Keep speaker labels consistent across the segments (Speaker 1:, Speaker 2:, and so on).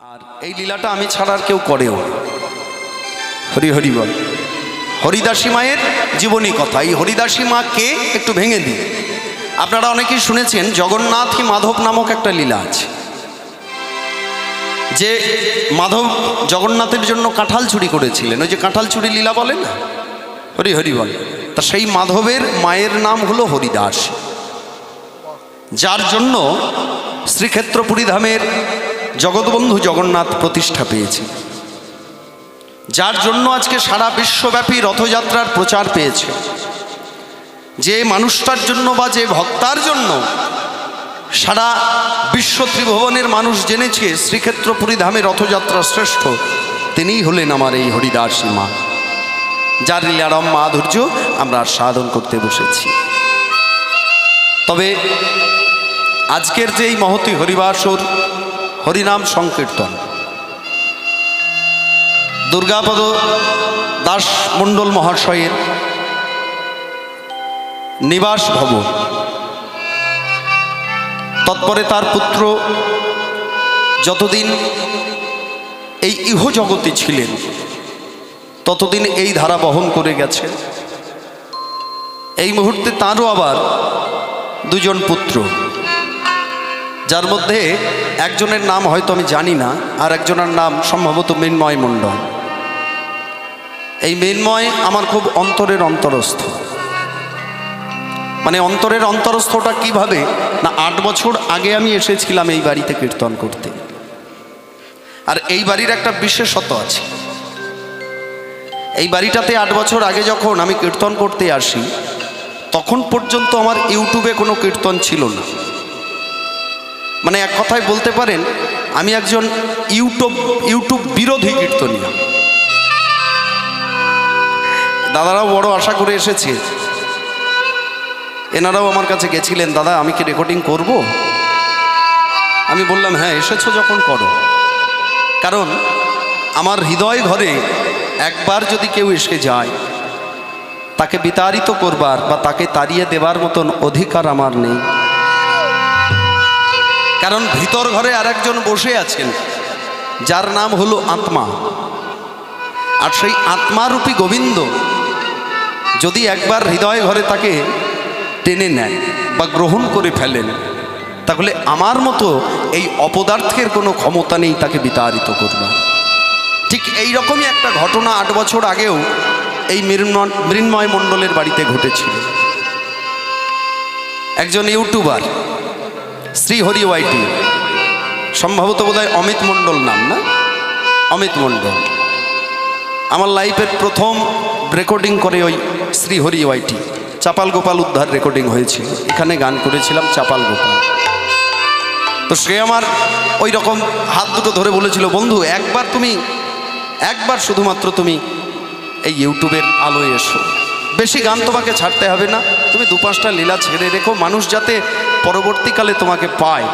Speaker 1: আর এই লীলাটা আমি ছাড়া আর কেউ করেও। হরি হরি বল। হরিদাসী মায়ের জীবনী কথা। এই হরিদাসী মা কে একটু ভেঙে দিই। আপনারা অনেকেই শুনেছেন জগন্নাথী মাধব নামক একটা লীলা আছে, যে মাধব জগন্নাথের জন্য কাঁঠাল চুরি করেছিলেন। ওই যে কাঁঠাল চুরি লীলা বলেন না, হরি হরি বল। তা সেই মাধবের মায়ের নাম হলো হরিদাস, যার জন্য শ্রীক্ষেত্রপুরী ধামের জগৎবন্ধু জগন্নাথ প্রতিষ্ঠা পেয়েছে, যার জন্য আজকে সারা বিশ্বব্যাপী রথযাত্রার প্রচার পেয়েছে। যে মানুষটার জন্য বা যে ভক্তার জন্য সারা বিশ্ব ত্রিভুবনের মানুষ জেনেছে শ্রীক্ষেত্রপুরী ধামে রথযাত্রা শ্রেষ্ঠ, তিনিই হলেন আমার এই হরিদাসী মা, যার লীলারম মাধুর্য আমরা সাধন করতে বসেছি। তবে আজকের যে এই মহতী হরিবাসর হরিনাম সংকীর্তন, দুর্গাপদ দাস মণ্ডল মহাশয়ের নিবাস ভবন, তৎপরে তার পুত্র যতদিন এই ইহজগতে ছিলেন ততদিন এই ধারা বহন করে গেছে। এই মুহূর্তে তাঁরও আবার দুজন পুত্র, যার মধ্যে একজনের নাম হয়তো আমি জানি না, আর একজনের নাম সম্ভবত মৃন্ময় মণ্ডল। এই মৃন্ময় আমার খুব অন্তরের অন্তরস্থ। মানে অন্তরের অন্তরস্থটা কিভাবে না, 8 বছর আগে আমি এসেছিলাম এই বাড়িতে কীর্তন করতে। আর এই বাড়ির একটা বিশেষত্ব আছে। এই বাড়িটাতে 8 বছর আগে যখন আমি কীর্তন করতে আসি, তখন পর্যন্ত আমার ইউটিউবে কোনো কীর্তন ছিল না। মানে এক কথায় বলতে পারেন আমি একজন ইউটিউব বিরোধী কীর্তনীয়। দাদারাও বড় আশা করে এসেছে, এনারাও আমার কাছে গেছিলেন, দাদা আমি কি রেকর্ডিং করব? আমি বললাম হ্যাঁ, এসেছো যখন করো। কারণ আমার হৃদয় ঘরে একবার যদি কেউ এসে যায়, তাকে বিতাড়িত করবার বা তাকে তাড়িয়ে দেবার মতন অধিকার আমার নেই। কারণ ভিতর ঘরে আরেকজন বসে আছেন, যার নাম হলো আত্মা। আর সেই আত্মারূপী গোবিন্দ যদি একবার হৃদয় ঘরে তাকে টেনে নেয় বা গ্রহণ করে ফেলেন, তাহলে আমার মতো এই অপদার্থের কোনো ক্ষমতা নেই তাকে বিতাড়িত করবার। ঠিক এই রকমই একটা ঘটনা 8 বছর আগেও এই মৃন্ময় মণ্ডলের বাড়িতে ঘটেছিল। একজন ইউটিউবার শ্রীহরি ওয়াইটি, সম্ভবত বোধহয় অমিত মণ্ডল নাম, না অমিত মণ্ডল, আমার লাইফের প্রথম রেকর্ডিং করে ওই শ্রীহরি ওয়াইটি। চাপাল গোপাল উদ্ধার রেকর্ডিং হয়েছিল, এখানে গান করেছিলাম চাপাল গোপাল। তো সে আমার ওই রকম হাত দুটো ধরে বলেছিল, বন্ধু একবার শুধুমাত্র তুমি এই ইউটিউবের আলোয় এসো, বেশি গান তোমাকে ছাড়তে হবে না, তুমি 2-5টা লীলা ছেড়ে রেখো, মানুষ যাতে পরবর্তীকালে তোমাকে পায়,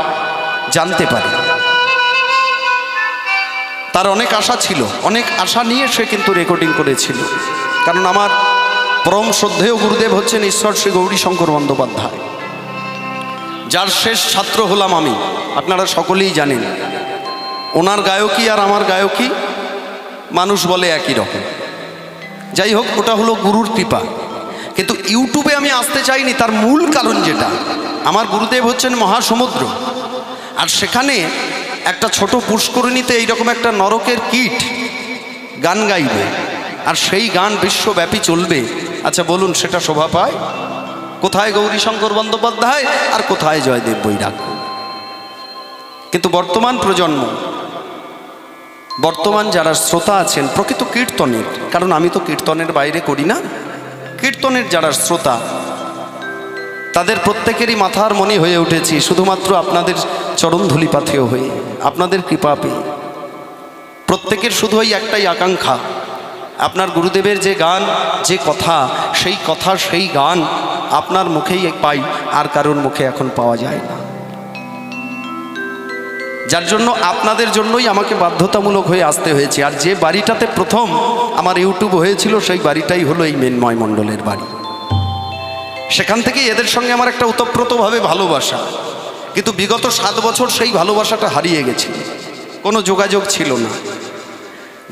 Speaker 1: জানতে পারে। তার অনেক আশা ছিল, অনেক আশা নিয়ে সে কিন্তু রেকর্ডিং করেছিল। কারণ আমার পরম শ্রদ্ধেয় গুরুদেব হচ্ছেন ঈশ্বর শ্রী গৌরীশঙ্কর বন্দ্যোপাধ্যায়, যার শেষ ছাত্র হলাম আমি, আপনারা সকলেই জানেন। ওনার গায়কী আর আমার গায়কী মানুষ বলে একই রকম। যাই হোক, ওটা হলো গুরুর কৃপা। কিন্তু ইউটিউবে আমি আসতে চাইনি, তার মূল কারণ যেটা, আমার গুরুদেব হচ্ছেন মহাসমুদ্র, আর সেখানে একটা ছোট পুষ্করিণীতে এইরকম একটা নরকের কীট গান গাইবে, আর সেই গান বিশ্বব্যাপী চলবে। আচ্ছা বলুন, সেটা শোভা পায়? কোথায় গৌরীশঙ্কর বন্দ্যোপাধ্যায় আর কোথায় জয়দেব বৈরাগ্য? কিন্তু বর্তমান প্রজন্ম, বর্তমান যারা শ্রোতা আছেন প্রকৃত কীর্তনের, কারণ আমি তো কীর্তনের বাইরে করি না, কীর্তনের যারা শ্রোতা, তাদের প্রত্যেকেরই মাথার মণি হয়ে উঠেছি শুধুমাত্র আপনাদের চরণধূলি পাথেয় হয়ে, আপনাদের কৃপা পেয়ে। প্রত্যেকের শুধু ওই একটাই আকাঙ্ক্ষা, আপনার গুরুদেবের যে গান, যে কথা, সেই গান আপনার মুখেই পাই, আর কারোর মুখে এখন পাওয়া যায় না। যার জন্য আপনাদের জন্যই আমাকে বাধ্যতামূলক হয়ে আসতে হয়েছে। আর যে বাড়িটাতে প্রথম আমার ইউটিউব হয়েছিল, সেই বাড়িটাই হলো এই মৃন্ময় মণ্ডলের বাড়ি। সেখান থেকেই এদের সঙ্গে আমার একটা ওতপ্রোতভাবে ভালোবাসা। কিন্তু বিগত 7 বছর সেই ভালোবাসাটা হারিয়ে গেছে। কোনো যোগাযোগ ছিল না।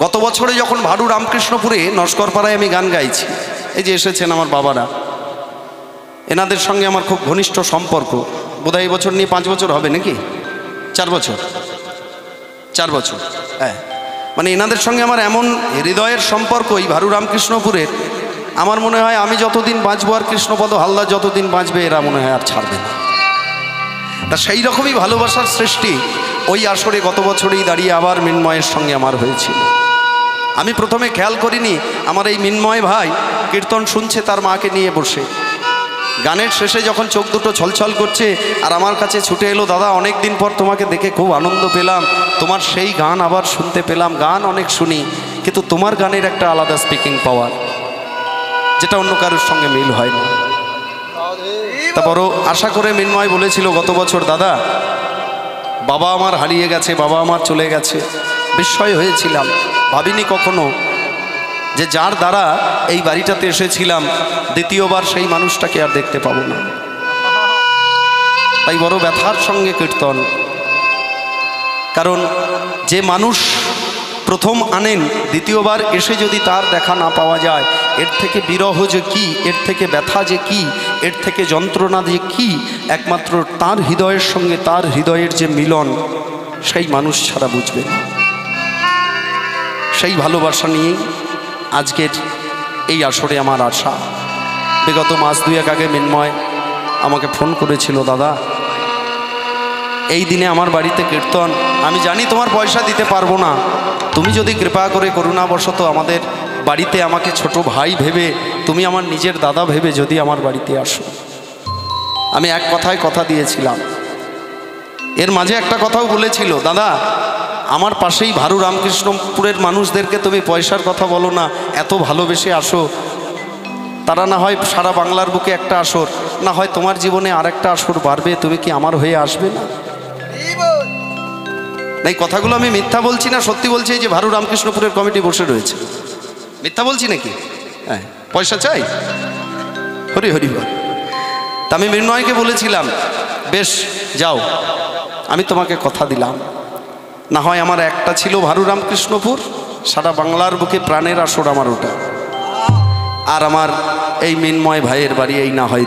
Speaker 1: গত বছরে যখন ভারু রামকৃষ্ণপুরে নস্করপাড়ায় আমি গান গাইছি, এই যে এসেছেন আমার বাবারা, এনাদের সঙ্গে আমার খুব ঘনিষ্ঠ সম্পর্ক। বোধহয় এই বছর নিয়ে 5 বছর হবে নাকি, 4 বছর, 4 বছর, হ্যাঁ। মানে এনাদের সঙ্গে আমার এমন হৃদয়ের সম্পর্ক এই ভারু রামকৃষ্ণপুরের, আমার মনে হয় আমি যতদিন বাঁচবো আর কৃষ্ণপদ হালদার যতদিন বাঁচবে এরা মনে হয় আর ছাড়বে না। তা সেই রকমই ভালোবাসার সৃষ্টি ওই আসরে গত বছরেই দাঁড়িয়ে আবার মিন্ময়ের সঙ্গে আমার হয়েছিল। আমি প্রথমে খেয়াল করিনি আমার এই মিন্ময় ভাই কীর্তন শুনছে তার মাকে নিয়ে বসে। গানের শেষে যখন চোখ দুটো ছলছল করছে আর আমার কাছে ছুটে এলো, দাদা অনেক দিন পর তোমাকে দেখে খুব আনন্দ পেলাম, তোমার সেই গান আবার শুনতে পেলাম। গান অনেক শুনি, কিন্তু তোমার গানের একটা আলাদা স্পিকিং পাওয়ার, যেটা অন্য কারোর সঙ্গে মিল হয় না। তা বড় আশা করে মিন্ময় বলেছিল গত বছর, দাদা বাবা আমার হারিয়ে গেছে, বাবা আমার চলে গেছে। বিস্ময় হয়েছিলাম, ভাবিনি কখনো যে যার দ্বারা এই বাড়িটাতে এসেছিলাম দ্বিতীয়বার সেই মানুষটাকে আর দেখতে পাবো না। তাই বড় ব্যথার সঙ্গে কীর্তন, কারণ যে মানুষ প্রথম আনেন দ্বিতীয়বার এসে যদি তার দেখা না পাওয়া যায়, এর থেকে বিরহ যে কী, এর থেকে ব্যথা যে কী, এর থেকে যন্ত্রণা যে কী, একমাত্র তার হৃদয়ের সঙ্গে তার হৃদয়ের যে মিলন, সেই মানুষ ছাড়া বুঝবে না। সেই ভালোবাসা নিয়েই আজকের এই আসরে আমার আশা। বিগত মাস 2-1 আগে মিন্ময় আমাকে ফোন করেছিল, দাদা এই দিনে আমার বাড়িতে কীর্তন, আমি জানি তোমার পয়সা দিতে পারবো না, তুমি যদি কৃপা করে করুণাবশত আমাদের বাড়িতে আমাকে ছোট ভাই ভেবে, তুমি আমার নিজের দাদা ভেবে যদি আমার বাড়িতে আসো। আমি এক কথায় কথা দিয়েছিলাম। এর মাঝে একটা কথাও বলেছিল, দাদা আমার পাশেই ভারু রামকৃষ্ণপুরের মানুষদেরকে তুমি পয়সার কথা বলো না, এত ভালোবেসে আসো, তারা না হয় সারা বাংলার বুকে একটা আসর, না হয় তোমার জীবনে আর একটা আসর বাড়বে, তুমি কি আমার হয়ে আসবে না? এই কথাগুলো আমি মিথ্যা বলছি না, সত্যি বলছি। এই যে ভারু রামকৃষ্ণপুরের কমিটি বসে রয়েছে, মিথ্যা বলছি নাকি? হ্যাঁ, পয়সা চাই, হরি হরি বল। তা আমি মিন্ময়কে বলেছিলাম, বেশ যাও, আমি তোমাকে কথা দিলাম, না হয় আমার একটা ছিল ভারু রামকৃষ্ণপুর, সারা বাংলার বুকে প্রাণের আসর আমার ওটা, আর আমার এই মিন্ময় ভাইয়ের বাড়ি এই না হয়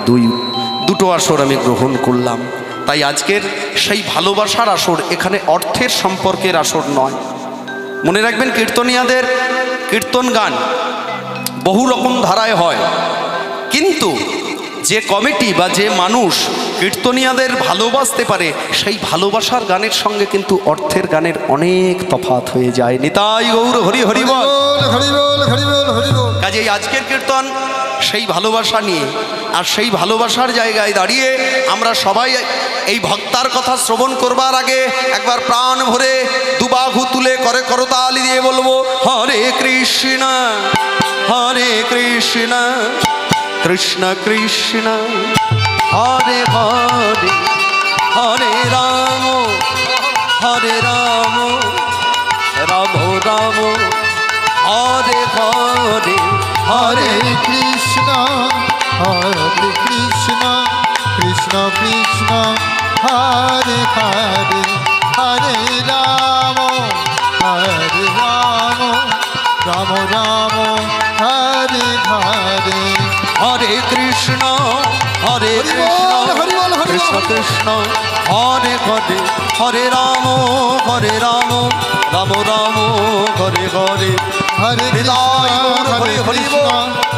Speaker 1: দুটো আসর আমি গ্রহণ করলাম। তাই আজকের সেই ভালোবাসার আসর, এখানে অর্থের সম্পর্কের আসর নয়। মনে রাখবেন, কীর্তনিয়াদের কীর্তন গান বহু রকম ধারায় হয়, কিন্তু যে কমিটি বা যে মানুষ কীর্তনিয়াদের ভালোবাসতে পারে, সেই ভালোবাসার গানের সঙ্গে কিন্তু অর্থের গানের অনেক তফাৎ হয়ে যায়। নিতাই গৌর হরি হরি বল। কাজেই আজকের কীর্তন সেই ভালোবাসা নিয়ে, আর সেই ভালোবাসার জায়গায় দাঁড়িয়ে আমরা সবাই এই ভক্তার কথা শ্রবণ করবার আগে একবার প্রাণ ভরে দুবাহু তুলে করে করতালি দিয়ে বলবো, হরে কৃষ্ণ হরে কৃষ্ণ কৃষ্ণ কৃষ্ণ হরে হরে, হরে রাম রাম রাম হরে হরে, হরে
Speaker 2: কৃষ্ণ কৃষ্ণ কৃষ্ণ হরে হরে, হরে রাম রাম রাম হরে হরে,
Speaker 1: হরে কৃষ্ণ কৃষ্ণ কৃষ্ণ হরে হরে, হরে রাম রাম রাম হরে হরে,
Speaker 2: হরে হরে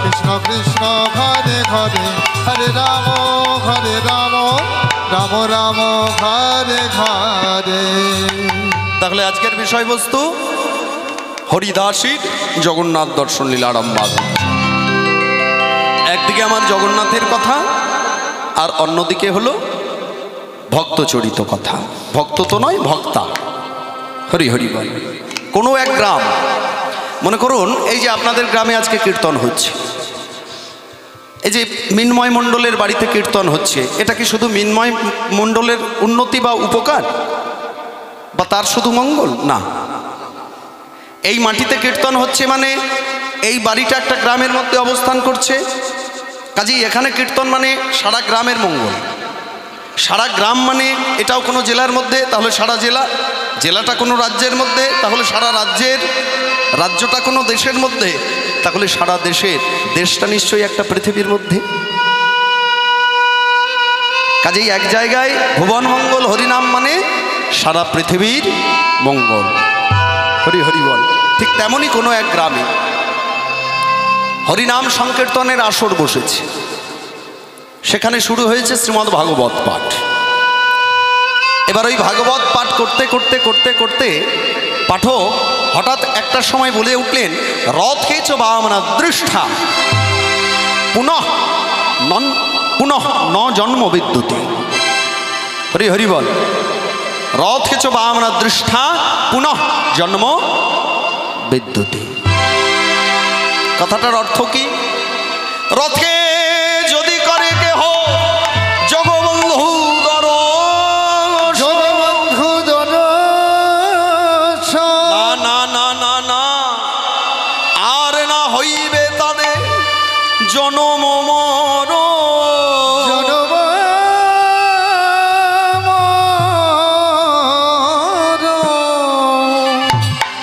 Speaker 2: কৃষ্ণ কৃষ্ণ হরে হরে, হরে রাম রাম রাম হরে হরে।
Speaker 1: তাহলে আজকের বিষয়বস্তু হরিদাসীর জগন্নাথ দর্শন লীলারম্ভাদ। একদিকে আমার জগন্নাথের কথা, আর অন্যদিকে হলো ভক্তচরিত কথা। ভক্ত তো নয়, ভক্তা। হরি হরি বল। কোনো এক গ্রাম, মনে করুন এই যে আপনাদের গ্রামে আজকে কীর্তন হচ্ছে, এই যে মিন্ময় মণ্ডলের বাড়িতে কীর্তন হচ্ছে, এটা কি শুধু মিন্ময় মণ্ডলের উন্নতি বা উপকার বা তার শুধু মঙ্গল? না, এই মাটিতে কীর্তন হচ্ছে মানে এই বাড়িটা একটা গ্রামের মধ্যে অবস্থান করছে, কাজেই এখানে কীর্তন মানে সারা গ্রামের মঙ্গল। সারা গ্রাম মানে এটাও কোনো জেলার মধ্যে, তাহলে সারা জেলা, জেলাটা কোনো রাজ্যের মধ্যে, তাহলে সারা রাজ্যের, রাজ্যটা কোনো দেশের মধ্যে, তাহলে সারা দেশের, দেশটা নিশ্চয়ই একটা পৃথিবীর মধ্যে। কাজেই এক জায়গায় ভুবন মঙ্গল হরিনাম মানে সারা পৃথিবীর মঙ্গল, হরি হরি বল। ঠিক তেমনই কোনো এক গ্রামে হরিনাম সংকীর্তনের আসর বসেছে। সেখানে শুরু হয়েছে শ্রীমদ্ ভাগবত পাঠ। এবার ওই ভাগবত পাঠ করতে করতে করতে করতে পাঠক হঠাৎ একটা সময় বলে উঠলেন, রথে চ বামনা দৃষ্ঠা পুনঃ ন জন্ম বিদ্যুতে। হরি হরি বল। রথে চ বামনা দৃষ্ঠা পুনঃ জন্ম বিদ্যুতে। কথাটার অর্থ কি? রথে যদি করে কেহ জগবন্ধু না না না না, আর না হইবে তাদের জনম মরণ।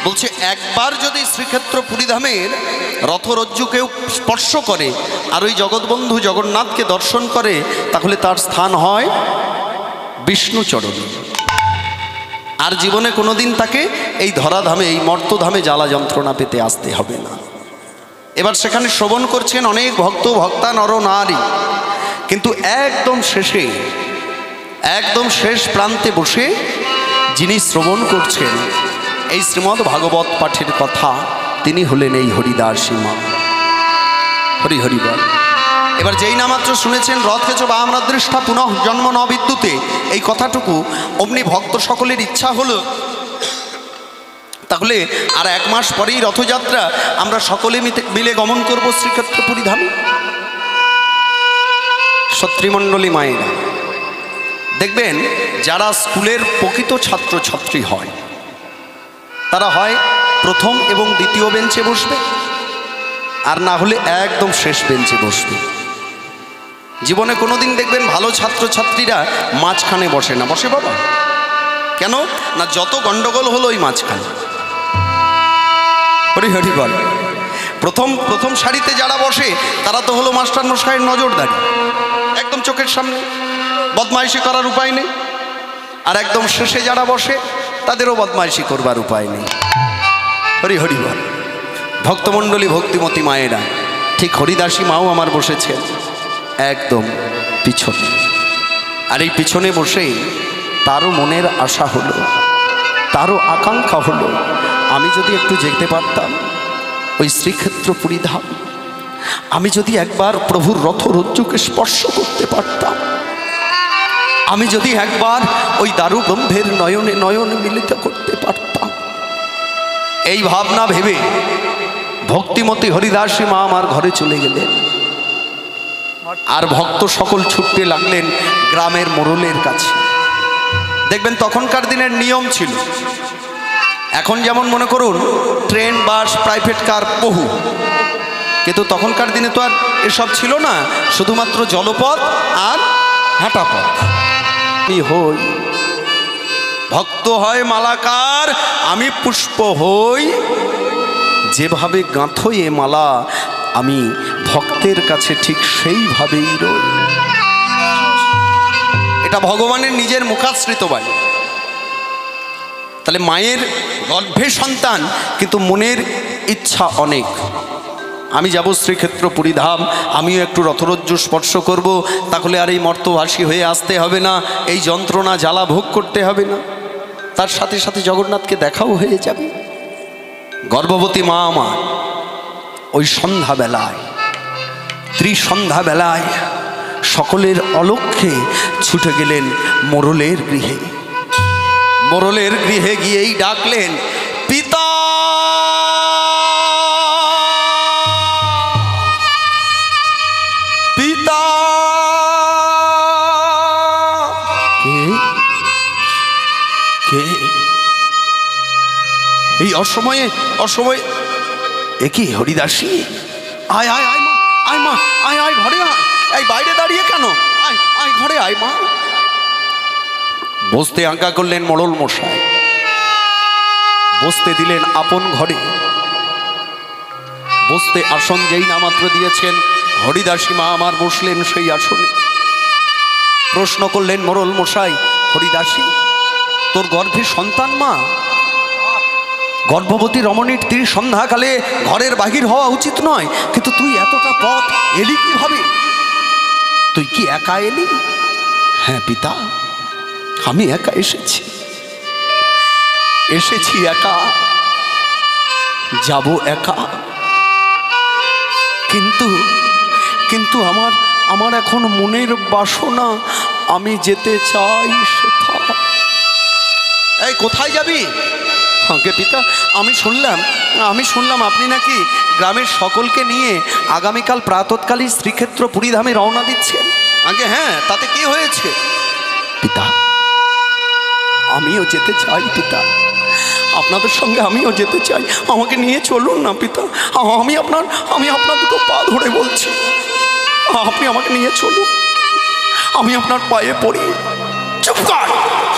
Speaker 1: বলছে একবার যদি শ্রীক্ষেত্র পুরীধামের রথরজ্জুকেও স্পর্শ করে আর ওই জগৎবন্ধু জগন্নাথকে দর্শন করে, তাহলে তার স্থান হয় বিষ্ণুচরণে। আর জীবনে কোনোদিন তাকে এই ধরাধামে, এই মর্তধামে জ্বালা যন্ত্রণা পেতে আসতে হবে না। এবার সেখানে শ্রবণ করছেন অনেক ভক্ত ভক্তা নর নারী, কিন্তু একদম শেষে, একদম শেষ প্রান্তে বসে যিনি শ্রবণ করছেন এই শ্রীমদ্ ভাগবত পাঠের কথা, তিনি হলেন এই হরিদাসী মা। হরি হরি বল। এবার যেই না মাত্র শুনেছেন রথে চ বামনা দৃষ্ঠা পুনঃ জন্ম ন বিদ্যুতে, এই কথাটুকু অমনি ভক্ত সকলের ইচ্ছা হলো, তাহলে আর 1 মাস পরেই রথযাত্রা, আমরা সকলে মিলে গমন করব শ্রীক্ষেত্র পুরীধামে। সত্রীমণ্ডলী মায়েরা দেখবেন, যারা স্কুলের প্রকৃত ছাত্রছাত্রী হয় তারা হয় প্রথম এবং দ্বিতীয় বেঞ্চে বসবে, আর না হলে একদম শেষ বেঞ্চে বসবে। জীবনে কোনোদিন দেখবেন ভালো ছাত্রছাত্রীরা মাঝখানে বসে না। বসে বাবা? কেন না, যত গন্ডগোল হলো ওই মাঝখানে। হরি হরি বল। প্রথম সারিতে যারা বসে তারা তো হলো মাস্টার মশাইয়ের নজরদারি, একদম চোখের সামনে, বদমাইশি করার উপায় নেই। আর একদম শেষে যারা বসে তাদেরও বদমাইশি করবার উপায় নেই। হরি হরি বল। ভক্তমণ্ডলী ভক্তিমতী মায়েরা, ঠিক হরিদাসী মাও আমার বসেছেন একদম পিছনে। আর এই পিছনে বসেই তারও মনের আশা হলো, তারও আকাঙ্ক্ষা হলো, আমি যদি একটু যেতে পারতাম ওই শ্রীক্ষেত্র পুরীধাম, আমি যদি একবার প্রভুর রথরজ্জুকে স্পর্শ করতে পারতাম, আমি যদি একবার ওই দারু ব্রহ্মের নয়নে নয়ন মিলিত করতে পারতাম। এই ভাবনা ভেবে ভক্তিমতী হরিদাসী মা আমার ঘরে চলে গেলেন। আর ভক্ত সকল ছুটতে লাগলেন গ্রামের মোড়লের কাছে। দেখবেন তখনকার দিনের নিয়ম ছিল, এখন যেমন মনে করুন ট্রেন, বাস, প্রাইভেট কার বহু, কিন্তু তখনকার দিনে তো আর এসব ছিল না, শুধুমাত্র জলপথ আর হাঁটা পথ। আমি হই ভক্ত হয় মালাকার, আমি পুষ্প হই, যেভাবে গাঁথো এ মালা আমি ভক্তের কাছে ঠিক সেইভাবেই রই। এটা ভগবানের নিজের মুখাশ্রিত বাণী। তাহলে মায়ের গর্ভে সন্তান, কিন্তু মনের ইচ্ছা অনেক, আমি যাব শ্রীক্ষেত্র পুরীধাম, আমিও একটু রথরজ্জু স্পর্শ করব, তাহলে আর এই মর্তভাসী হয়ে আসতে হবে না, এই যন্ত্রণা জ্বালা ভোগ করতে হবে না, তার সাথে সাথে জগন্নাথকে দেখাও হয়ে যাবে। গর্ভবতী মা আমার ওই সন্ধ্যাবেলায়, ত্রিসন্ধ্যাবেলায় সকলের অলক্ষ্যে ছুটে গেলেন মোড়লের গৃহে। মোড়লের গৃহে গিয়েই ডাকলেন, পিতা পিতা। কে কে এই অসময়ে? একই হরিদাসী, আয় আয় আয় মা, আয় মা, আয় আয় ঘরে আয়, এই বাইরে দাঁড়িয়ে কেন, আয় আয় ঘরে আয় মা। বসতে আজ্ঞা করলেন মোড়ল মশাই। বসতে দিলেন আপন ঘরে। বসতে আসন যেই না মাত্র দিয়েছেন, হরিদাসী মা আমার বসলেন সেই আসনে। প্রশ্ন করলেন, মোড়ল মশাই, হরিদাসী তোর গর্ভে সন্তান মা? গর্ভবতী রমণীর তীর সন্ধ্যাকালে ঘরের বাহির হওয়া উচিত নয়, কিন্তু তুই এতটা পথ এলি কিভাবে? তুই কি একা এলি? হ্যাঁ পিতা, আমি একা এসেছি, একা, যাব একা। কিন্তু আমার এখন মনের বাসনা, আমি যেতে চাই সেথা। এই কোথায় যাবি? আগে পিতা, আমি শুনলাম আপনি নাকি গ্রামের সকলকে নিয়ে আগামীকাল প্রাতঃকালে শ্রীক্ষেত্র পুরীধামে রওনা দিচ্ছেন। আগে হ্যাঁ, তাতে কি হয়েছে? পিতা, আমিও যেতে চাই পিতা, আপনাদের সঙ্গে আমিও যেতে চাই, আমাকে নিয়ে চলুন না পিতা। আমি আপনার দুটো পা ধরে বলছি, আপনি আমাকে নিয়ে চলুন, আমি আপনার পায়ে পড়ি। চুপ কর,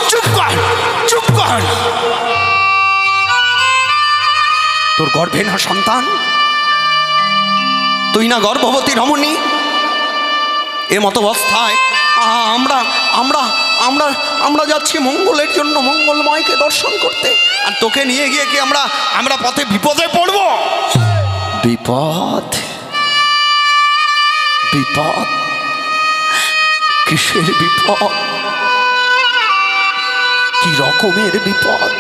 Speaker 1: চুপ কর, চুপ কর। তোর গর্ভে না সন্তান? তুই না গর্ভবতী রমণী? এ মত অবস্থায় আমরা যাচ্ছি মঙ্গলের জন্য, মঙ্গলময়কে দর্শন করতে, আর তোকে নিয়ে গিয়ে কি আমরা পথে বিপদে পড়ব? বিপদ? বিপদ? কিসের বিপদ? কি রকমের বিপদ?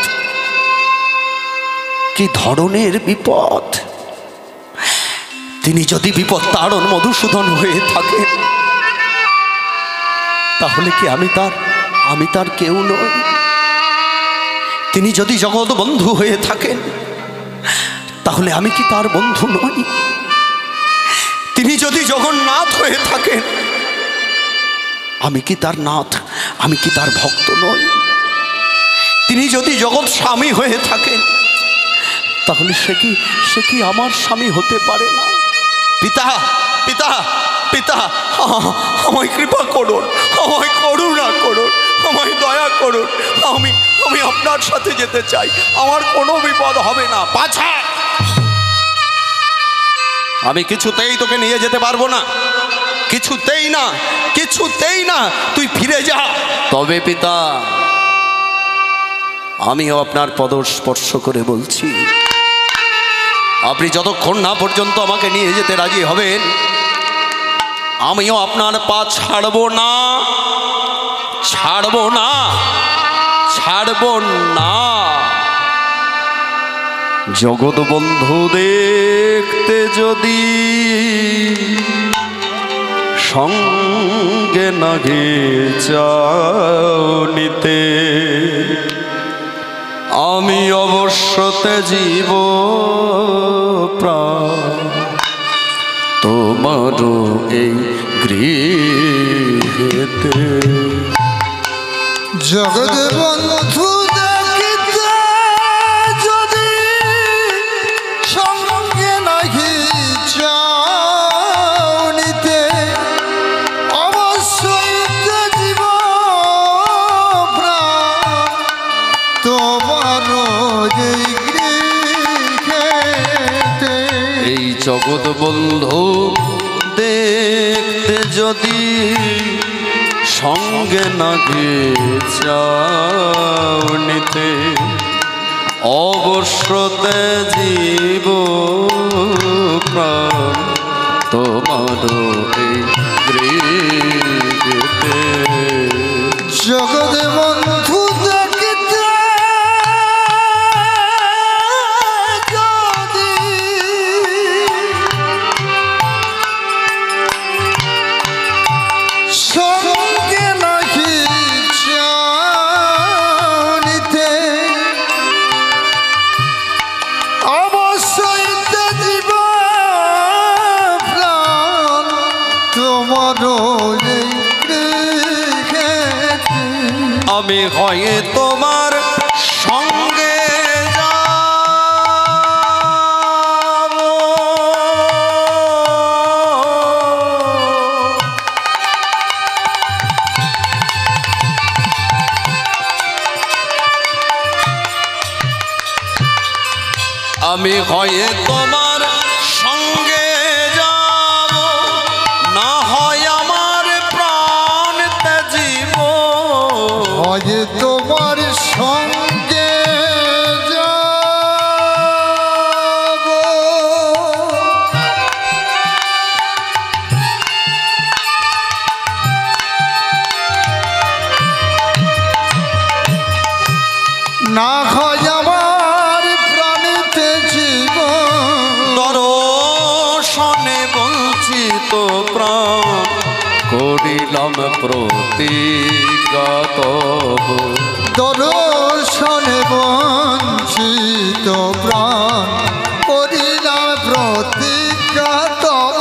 Speaker 1: কি ধরনের বিপদ? তিনি যদি বিপদ তাড়ন মধুসূদন হয়ে থাকেন, তাহলে কি আমি তার কেউ নই? তিনি যদি জগৎ বন্ধু হয়ে থাকেন, তাহলে আমি কি তার বন্ধু নই? তিনি যদি জগন্নাথ হয়ে থাকেন, আমি কি তার নাথ, আমি কি তার ভক্ত নই? তিনি যদি জগৎ স্বামী হয়ে থাকেন, তাহলে সে কি আমার স্বামী হতে পারে না? পিতা, পিতা, পিতা, আমায় কৃপা করুন, আমায় করুণা করুন, আমায় দয়া করুন। আমি আপনার সাথে যেতে চাই, আমার কোনো বিপদ হবে না। পাছা, আমি কিছুতেই তোকে নিয়ে যেতে পারবো না, কিছুতেই না, কিছুতেই না। তুই ফিরে যা। তবে পিতা, আমিও আপনার পদস্পর্শ করে বলছি, আপনি যতক্ষণ না পর্যন্ত আমাকে নিয়ে যেতে রাজি হবেন, আমিও আপনার পা ছাড়বো না, ছাড়বো না, ছাড়বো না। জগৎ বন্ধু দেখতে যদি সঙ্গে না গে চাও নিতে, আমি অবশ্যতে জীব প্রাণ তোমারও এই গৃহেতে।
Speaker 2: জগৎ বন্ধু দেখিতে যদি সঙ্গে নাহি চাও নিতে, অবশ্যই জীব প্রাণ তোমার এই গৃহেতে।
Speaker 1: এই জগৎ বন্ধু দেখতে যদি সঙ্গে না চাও নিতে, অবশ্যতে জীব প্রাণ তোমার এই গৃহেতে।
Speaker 2: জগৎ বন্ধু দেখিতে যদি সঙ্গে নাহি চাও নিতে, অবশ্যই জীব প্রাণ তোমার এই গৃহেতে।
Speaker 1: আমি হয় তোমার সঙ্গে আমি হয়ে তোমার সঙ্গে যাব, না হয় আমার প্রাণ ত্যাজিব।
Speaker 2: হয় তোমার সঙ্গে যাব, না হয় আমার প্রাণীতে জীবন।
Speaker 1: দর্শনে বঞ্চিত প্রাণ করিলাম প্রতিজ্ঞা তব।
Speaker 2: দর্শনে বঞ্চিত প্রাণ করিলাম প্রতিজ্ঞা তব।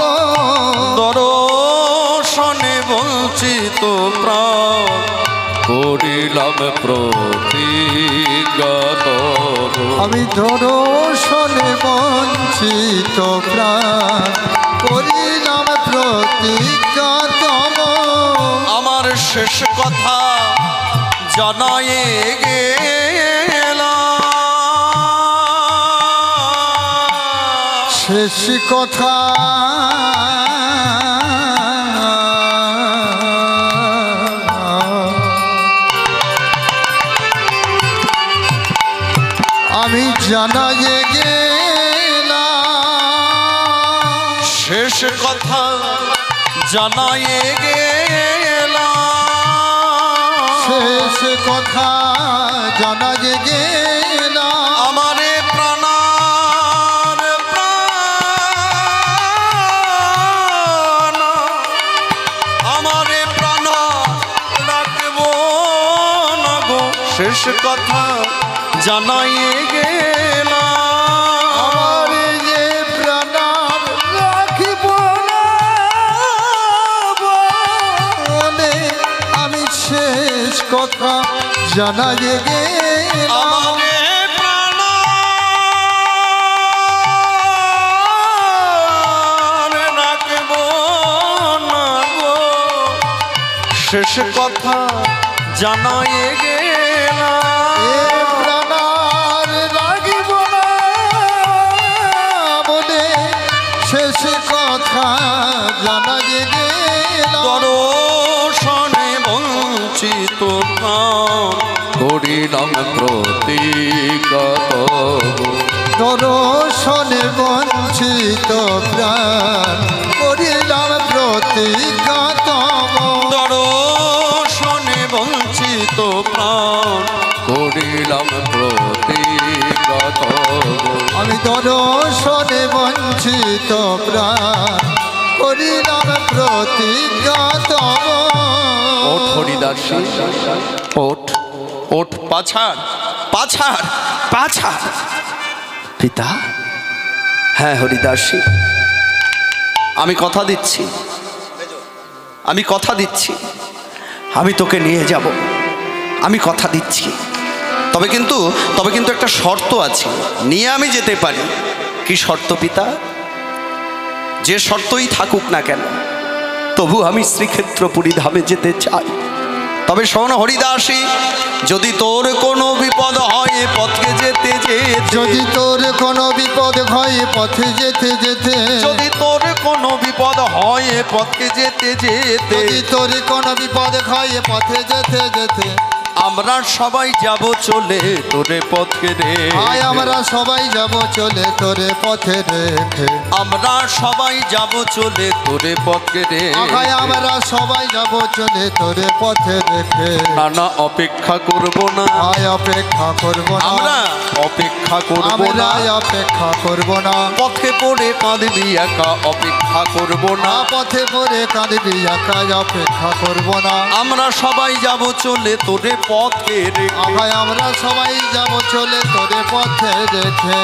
Speaker 1: দর্শনে বঞ্চিত প্রাণ করিলাম প্রতিজ্ঞা তব।
Speaker 2: আমি দর্শনে বঞ্চিত প্রাণ করিলাম প্রতিজ্ঞা তব।
Speaker 1: আমার শেষ কথা জানায়ে গেলাম,
Speaker 2: শেষ কথা আমি জানায়ে গেলাম,
Speaker 1: শেষ কথা জানায়ে গেলাম,
Speaker 2: শেষ কথা জানায়ে গেলাম।
Speaker 1: আমারে প্রাণার প্রাণ, আমারে প্রাণ রাখব না গো, শেষ কথা জানায়ে গেলাম।
Speaker 2: আমার যে প্রাণ রাখিব না বলে আমি শেষ কথা জানায়ে গেলাম।
Speaker 1: আমারে প্রাণ রাখব না গো, শেষ কথা জানায়ে গেলাম।
Speaker 2: এ প্রাণ রাখিব না বলে শেষ কথা জানায়ে গেলাম।
Speaker 1: দর্শনে বঞ্চিত প্রাণ করিলাম প্রতিজ্ঞা তব।
Speaker 2: দর্শনে বঞ্চিত প্রাণ করিলাম প্রতিজ্ঞা তব।
Speaker 1: দর্শনে বঞ্চিত প্রাণ করিলাম প্রতিজ্ঞা তব।
Speaker 2: আমি দর্শনে বঞ্চিত প্রাণ করিলাম প্রতিজ্ঞা তব।
Speaker 1: ওঠ হরিদাসী, ওঠ ওঠ, পাছাড় পাছাড় পাছাড়। পিতা, হ্যাঁ হরিদাসী, আমি কথা দিচ্ছি, আমি কথা দিচ্ছি, আমি তোকে নিয়ে যাব, আমি কথা দিচ্ছি। তবে কিন্তু একটা শর্ত আছে, নিয়ে আমি যেতে পারি। কি শর্ত পিতা? যে শর্তই থাকুক না কেন, তবু আমি শ্রীক্ষেত্রপুরী ধামে যেতে চাই। তবে শোন হরিদাসী, যদি তোর কোনো বিপদ হয় পথে যেতে যেতে,
Speaker 2: যদি তোর কোনো বিপদ হয় পথে যেতে যেতে,
Speaker 1: যদি তোর কোনো বিপদ হয় পথে যেতে যেতে,
Speaker 2: যদি তোর কোনো বিপদ হয় পথে যেতে যেতে,
Speaker 1: আমরা সবাই যাব চলে তোরে পথে রে।
Speaker 2: আয় আমরা সবাই যাব চলে তোরে পথে রেখে।
Speaker 1: আমরা সবাই যাব চলে তোরে পথে রে।
Speaker 2: আয় আমরা সবাই যাব চলে তোরে পথে রেখে।
Speaker 1: নানা অপেক্ষা করব না,
Speaker 2: আয় অপেক্ষা করব না,
Speaker 1: আমরা অপেক্ষা করব
Speaker 2: আমরা
Speaker 1: না।
Speaker 2: অপেক্ষা করব না,
Speaker 1: পথে পড়ে কাঁদবি একা, অপেক্ষা করব না।
Speaker 2: পথে পড়ে কাঁদবি একা, অপেক্ষা করব না।
Speaker 1: আমরা সবাই যাব চলে তোরে পথে রেখে।
Speaker 2: আয় আমরা সবাই যাব চলে তোরে পথে রেখে।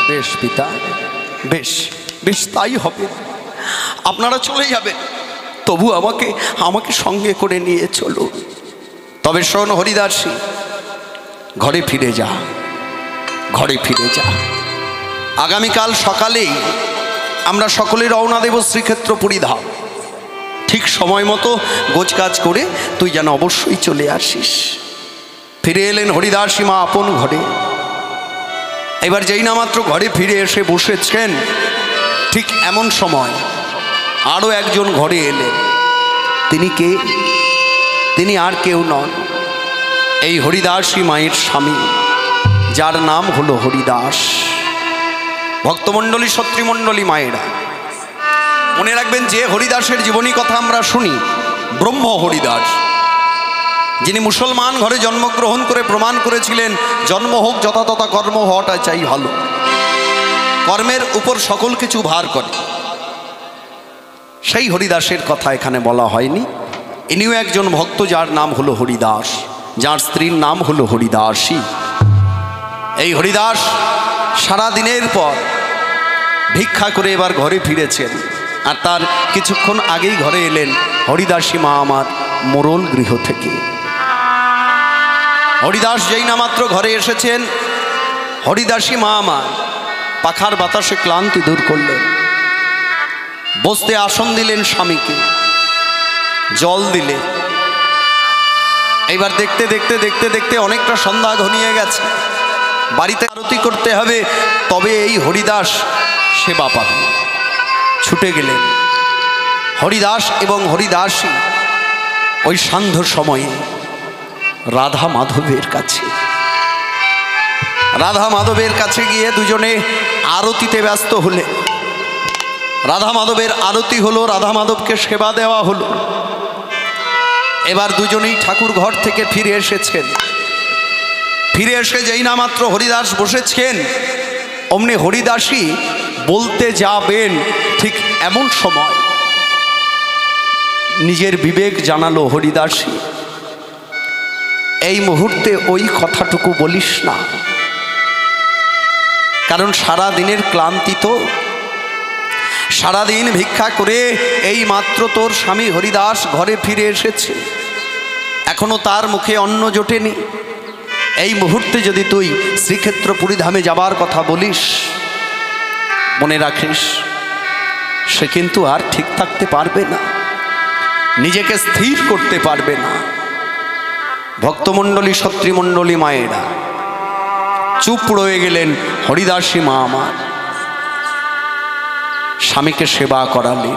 Speaker 1: বেশ পিতা, বেশ বেশ তাই হবে। আপনারা চলে যাবেন, তবু আমাকে সঙ্গে করে নিয়ে চলো। তবে শোন হরিদাসী, ঘরে ফিরে যা, ঘরে ফিরে যা। আগামীকাল সকালেই আমরা সকলে রওনা দেব শ্রীক্ষেত্রপুরী ধাম। ঠিক সময় মতো গোছকাজ করে তুই যেন অবশ্যই চলে আসিস। ফিরে এলেন হরিদাসী মা আপন ঘরে। এবার যেই না মাত্র ঘরে ফিরে এসে বসেছেন, ঠিক এমন সময় আরও একজন ঘরে এলেন। তিনি কে? তিনি আর কেউ নন, এই হরিদাসী মায়ের স্বামী, যার নাম হলো হরিদাস। ভক্তমণ্ডলী, সত্রীমণ্ডলী, মায়েরা মনে রাখবেন, যে হরিদাসের জীবনী কথা আমরা শুনি, ব্রহ্ম হরিদাস, যিনি মুসলমান ঘরে জন্মগ্রহণ করে প্রমাণ করেছিলেন জন্ম হোক যথাতথা কর্ম হওয়াটা চাই ভালো, কর্মের উপর সকল কিছু ভার করে। সেই হরিদাসের কথা এখানে বলা হয়নি। ইনিও একজন ভক্ত, যার নাম হলো হরিদাস, যার স্ত্রীর নাম হলো হরিদাসী। এই হরিদাস সারা দিনের পর ভিক্ষা করে এবার ঘরে ফিরেছেন, আর তার কিছুক্ষণ আগেই ঘরে এলেন হরিদাসী মা আমার মোরল গৃহ থেকে। হরিদাস যেই না মাত্র ঘরে এসেছেন, হরিদাসী মা আমার পাখার বাতাসে ক্লান্তি দূর করলেন, বসতে আসন দিলেন, স্বামীকে জল দিলে। এইবার দেখতে দেখতে দেখতে দেখতে অনেকটা সন্ধ্যা ঘনিয়ে গেছে, বাড়িতে আরতি করতে হবে, তবে এই হরিদাস সেবা পাবে। ছুটে গেলেন হরিদাস এবং হরিদাসী ওই সান্ধ্য সময়ে রাধা মাধবের কাছে। রাধা মাধবের কাছে গিয়ে দুজনে আরতিতে ব্যস্ত হলেন। রাধা মাধবের আরতি হলো, রাধা মাধবকে সেবা দেওয়া হলো। এবার দুজনেই ঠাকুর ঘর থেকে ফিরে এসেছেন। ফিরে এসে যেই না মাত্র হরিদাস বসেছেন, অমনি হরিদাসী বলতে যাবেন, ঠিক এমন সময় নিজের বিবেক জানালো হরিদাসী, এই মুহূর্তে ওই কথাটুকু বলিস না, কারণ সারা দিনের ক্লান্তি তো, সারাদিন ভিক্ষা করে এই মাত্র তোর স্বামী হরিদাস ঘরে ফিরে এসেছে, এখনো তার মুখে অন্ন জোটেনি। এই মুহূর্তে যদি তুই শ্রীক্ষেত্র পুরীধামে যাবার কথা বলিস, মনে রাখিস সে কিন্তু আর ঠিক থাকতে পারবে না, নিজেকে স্থির করতে পারবে না। ভক্তমণ্ডলী, সত্রীমণ্ডলী, মায়েরা চুপ রয়ে গেলেন। হরিদাসী মা আমার স্বামীকে সেবা করালেন।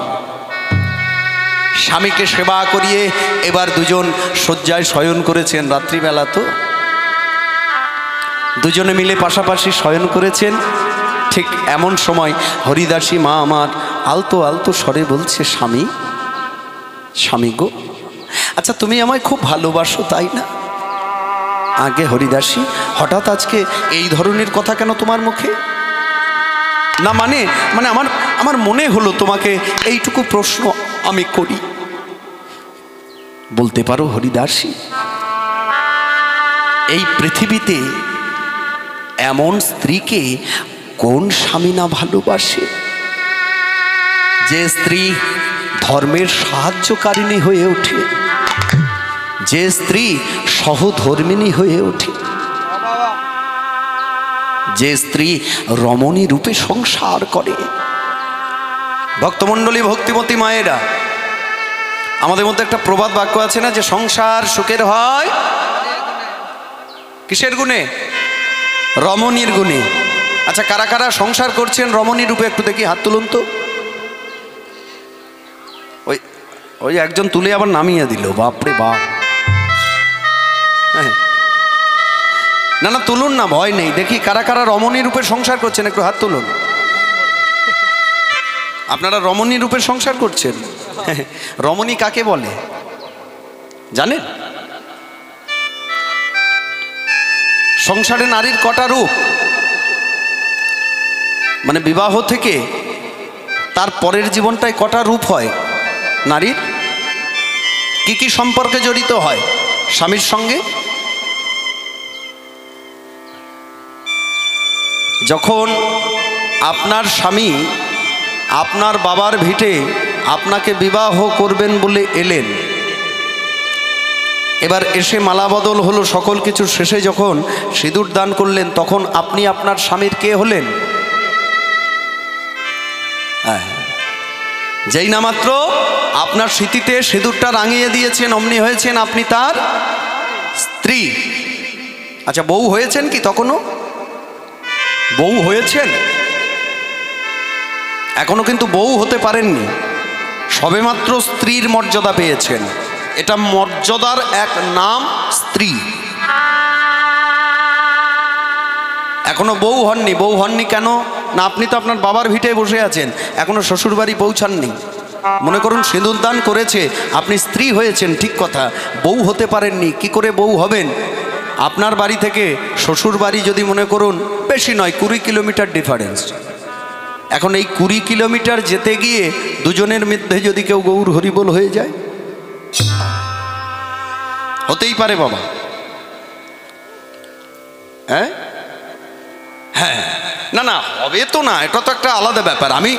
Speaker 1: স্বামীকে সেবা করিয়ে এবার দুজন শয্যায় শয়ন করেছেন। রাত্রিবেলা তো দুজনে মিলে পাশাপাশি শয়ন করেছেন। ঠিক এমন সময় হরিদাসী মা আমার আলতো আলতো স্বরে বলছে, স্বামী, স্বামী গো, আচ্ছা তুমি আমায় খুব ভালোবাসো তাই না? আগে হরিদাসী, হঠাৎ আজকে এই ধরনের কথা কেন তোমার মুখে? না মানে মানে আমার আমার মনে হলো তোমাকে এইটুকু প্রশ্ন আমি করি। বলতে পারো হরিদাসী, এই পৃথিবীতে এমন স্ত্রীকে কোন স্বামী না ভালোবাসে, যে স্ত্রী ধর্মের সাহায্যকারিণী হয়ে ওঠে, যে স্ত্রী সহধর্মিণী হয়ে ওঠে, যে স্ত্রী রমণী রূপে সংসার করে। ভক্তমণ্ডলী, ভক্তিমতী মায়েরা, আমাদের মধ্যে একটা প্রবাদ বাক্য আছে না, যে সংসার সুখের হয় কিসের গুণে? রমণীর গুণে। আচ্ছা, কারা কারা সংসার করছেন রমণী রূপে? একটু দেখি, হাত তুলুন তো। ওই ওই একজন তুলে আবার নামিয়ে দিল, বাপরে বাপ। হ্যাঁ, না না তুলুন না, ভয় নেই। দেখি কারা কারা রমণী রূপে সংসার করছেন, একটু হাত তুলুন। আপনারা রমণী রূপে সংসার করছেন? রমণী কাকে বলে জানেন? সংসারে নারীর কটা রূপ, মানে বিবাহ থেকে তার পরের জীবনটায় কটা রূপ হয় নারীর? কি কি সম্পর্কে জড়িত হয় স্বামীর সঙ্গে? যখন আপনার স্বামী আপনার বাবার ভিটে আপনাকে বিবাহ করবেন বলে এলেন, এবার এসে মালা বদল হলো, সকল কিছু শেষে যখন সিঁদুর দান করলেন, তখন আপনি আপনার স্বামীর কে হলেন? যেই না মাত্র আপনার স্মৃতিতে সিঁদুরটা রাঙিয়ে দিয়েছেন, অমনি হয়েছেন আপনি তার স্ত্রী। আচ্ছা, বউ হয়েছেন কি তখনও? বউ হয়েছেন, এখনো কিন্তু বউ হতে পারেননি, সবেমাত্র স্ত্রীর মর্যাদা পেয়েছেন। এটা মর্যাদার এক নাম স্ত্রী। এখনো বউ হননি। বউ হননি কেন না? আপনি তো আপনার বাবার ভিটে বসে আছেন, এখনো শ্বশুর বাড়ি পৌঁছাননি। মনে করুন সিঁদুর দান করেছে, আপনি স্ত্রী হয়েছেন, ঠিক কথা, বউ হতে পারেননি। কি করে বউ হবেন? আপনার বাড়ি থেকে শ্বশুর বাড়ি যদি মনে করুন বেশি নয় 20 কিলোমিটার ডিফারেন্স, এখন এই 20 কিলোমিটার যেতে গিয়ে দুজনের মধ্যে যদি কেউ গৌর হরিবোল হয়ে যায়, হতেই পারে বাবা। হ্যাঁ হ্যাঁ, না না, হবে তো না, এটা তো একটা আলাদা ব্যাপার। আমি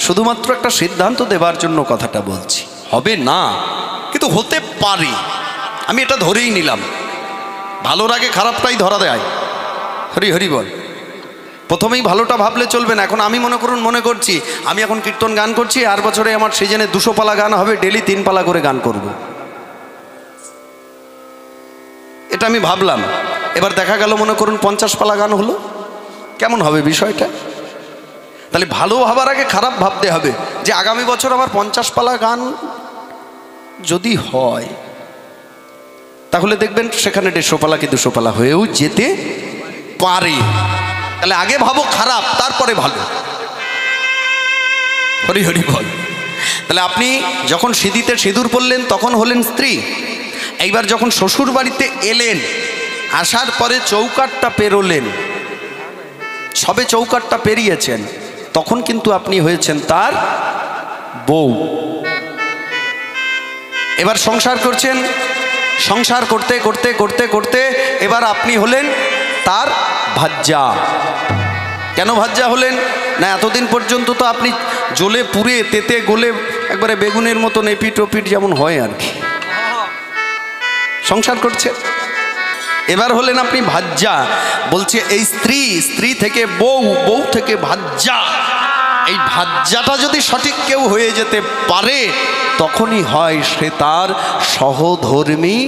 Speaker 1: শুধুমাত্র একটা সিদ্ধান্ত দেবার জন্য কথাটা বলছি। হবে না, কিন্তু হতে পারে, আমি এটা ধরেই নিলাম। ভালোর আগে খারাপটাই ধরা দেয়। হরি হরি বল। প্রথমেই ভালোটা ভাবলে চলবে না। এখন আমি মনে করছি আমি এখন কীর্তন গান করছি, আর বছরে আমার সিজনে 200 পালা গান হবে, ডেলি 3 পালা করে গান করব। এটা আমি ভাবলাম। এবার দেখা গেল মনে করুন 50 পালা গান হলো, কেমন হবে বিষয়টা? তাহলে ভালো ভাবার আগে খারাপ ভাবতে হবে যে আগামী বছর আমার 50 পালা গান যদি হয়, তাহলে দেখবেন সেখানে 150 পালা কি 200 পালা হয়েও যেতে পারে। তাহলে আগে ভাবো খারাপ, তারপরে ভালো। হরি হরি বল। তাহলে আপনি যখন সিঁথিতে সিঁদুর পরলেন তখন হলেন স্ত্রী। এইবার যখন শ্বশুর বাড়িতে এলেন, আসার পরে চৌকাঠটা পেরোলেন, সবে চৌকাঠটা পেরিয়েছেন, তখন কিন্তু আপনি হয়েছেন তার বউ। এবার সংসার করছেন, সংসার করতে করতে করতে করতে এবার আপনি হলেন তার ভাজ্জা। কেন ভাজ্জা হলেন না? এতদিন পর্যন্ত তো আপনি জ্বলে পুড়ে তেতে গলে একবারে বেগুনের মতন এপিট ওপিট যেমন হয় আর কি, সংসার করছে। এবার হলেন আপনি ভাজ্জা। বলছে এই স্ত্রী, স্ত্রী থেকে বউ, বউ থেকে ভাজ্জা। এই ভাজ্জাটা যদি সঠিক কেউ হয়ে যেতে পারে, তখনই হয় সে তার সহধর্মিণী।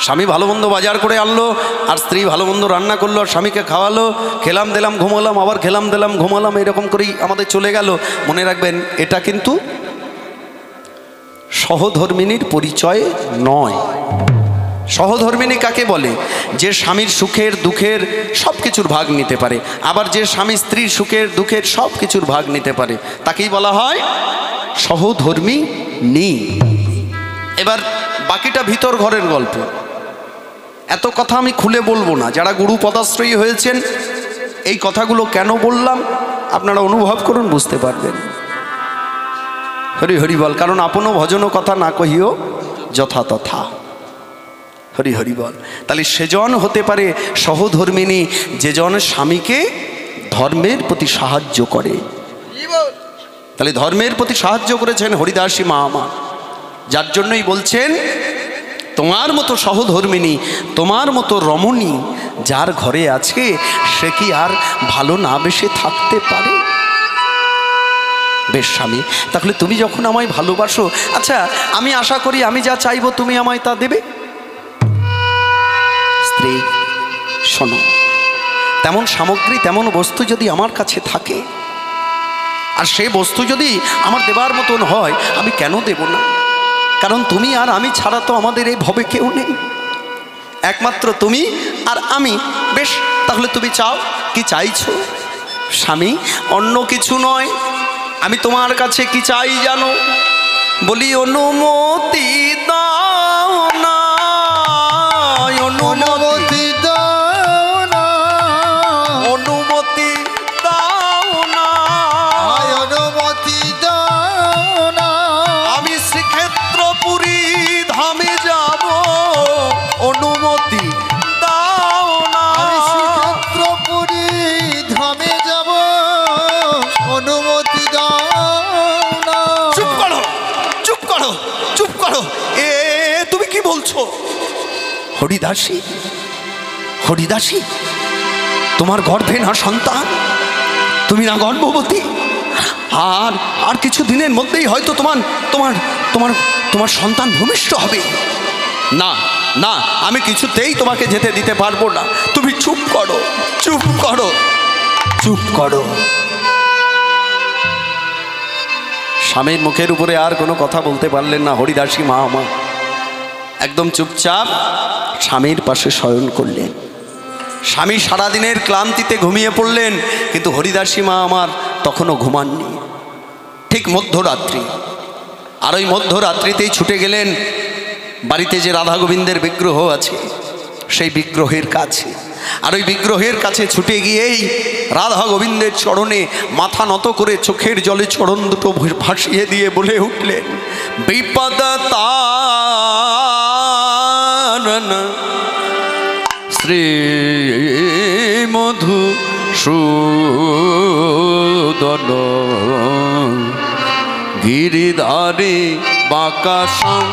Speaker 1: স্বামী ভালো মন্দ বাজার করে আনলো, আর স্ত্রী ভালো মন্দ রান্না করলো, আর স্বামীকে খাওয়ালো, খেলাম দিলাম ঘুমালাম, আবার খেলাম দিলাম ঘুমালাম, এরকম করেই আমাদের চলে গেল। মনে রাখবেন, এটা কিন্তু সহধর্মিণীর পরিচয় নয়। সহধর্মিণী কাকে বলে? যে স্বামীর সুখের দুঃখের সব কিছুর ভাগ নিতে পারে, আবার যে স্বামী স্ত্রীর সুখের দুঃখের সব কিছুর ভাগ নিতে পারে, তাকেই বলা হয় সহধর্মিণী। এবার বাকিটা ভিতর ঘরের গল্প, এত কথা আমি খুলে বলবো না। যারা গুরু পদাশ্রয়ী হয়েছেন, এই কথাগুলো কেন বললাম আপনারা অনুভব করুন, বুঝতে পারবেন। হরি হরি বল। কারণ আপনও ভজন কথা না কহিও যথা তথা। হরি হরি বল। তাহলে সেজন হতে পারে সহধর্মিণী, যেজন স্বামীকে ধর্মের প্রতি সাহায্য করে। তাহলে ধর্মের প্রতি সাহায্য করেছেন হরিদাসী মা আমার, যার জন্যই বলছেন তোমার মতো সহধর্মিণী, তোমার মতো রমণী যার ঘরে আছে, সে কি আর ভালো না বেশে থাকতে পারে? বেশ স্বামী, তাহলে তুমি যখন আমায় ভালোবাসো, আচ্ছা আমি আশা করি আমি যা চাইবো তুমি আমায় তা দেবে। স্ত্রী শোনো, তেমন সামগ্রী তেমন বস্তু যদি আমার কাছে থাকে, আর সেই বস্তু যদি আমার দেবার মতন হয়, আমি কেন দেব না? কারণ তুমি আর আমি ছাড়া তো আমাদের এই ভবে কেউ নেই, একমাত্র তুমি আর আমি। বেশ, তাহলে তুমি চাও, কি চাইছো? স্বামী, অন্য কিছু নয়, আমি তোমার কাছে কি চাই জানো? বলি অনুমতি দাও না, অনুমতি
Speaker 2: দাও না,
Speaker 1: অনুমতি দাও না,
Speaker 2: অনুমতি দাও না।
Speaker 1: আমি শ্রীক্ষেত্রপুরী ধামে যাব, অনুমতি দাও না।
Speaker 2: আমি শ্রীক্ষেত্রপুরী ধামে যাব, অনুমতি দাও না।
Speaker 1: চুপ করো, চুপ করো, চুপ করো। তুমি কি বলছো? হরিদাসী, হরিদাসী, তোমার গর্ভে না সন্তান, তুমি না গর্ভবতী, আর আর কিছু দিনের মধ্যেই হয়তো তোমার তোমার তোমার তোমার সন্তান ভূমিষ্ঠ হবে। না, না, আমি কিছুতেই তোমাকে যেতে দিতে পারবো না। তুমি চুপ করো, চুপ করো, চুপ করো। স্বামীর মুখের উপরে আর কোনো কথা বলতে পারলেন না হরিদাসী মা আমার। একদম চুপচাপ স্বামীর পাশে শয়ন করলেন। স্বামী সারাদিনের ক্লান্তিতে ঘুমিয়ে পড়লেন, কিন্তু হরিদাসী মা আমার তখনও ঘুমাননি। ঠিক মধ্যরাত্রি, আর ওই মধ্যরাত্রিতেই ছুটে গেলেন বাড়িতে যে রাধা গোবিন্দের বিগ্রহ আছে সেই বিগ্রহের কাছে। আর ওই বিগ্রহের কাছে ছুটে গিয়েই রাধা গোবিন্দের চরণে মাথা নত করে চোখের জলে চরণ দুটো ভাসিয়ে দিয়ে বলে উঠলেন, বিপদ তারণ শ্রী মধু সুদন গিরিধারী বাঁকাশাম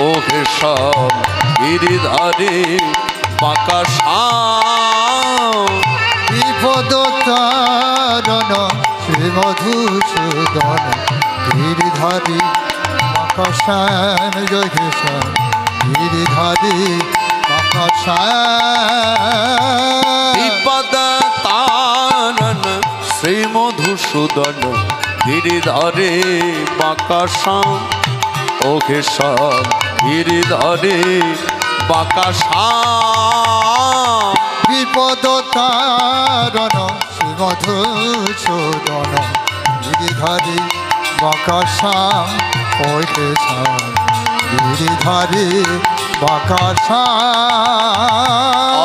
Speaker 1: ও হেশাম গিরিধারী বাঁকাশাম
Speaker 2: বিপদ তারণ শ্রী মধুসূদন গিরিধারী বাঁকাশাম যোগেশাম গিরিধারী বাঁকাশাম
Speaker 1: বিপদ তারণ শ্রী মধুসূদন গিরিধারী বাঁকাশাম ও হেশাম গিরিধারী বাঁকাশাম
Speaker 2: বিপদ তারণ শ্রী মধুসূদন গিরিধারী বাঁকাশাম ও হেশাম গিরিধারী বাঁকাশাম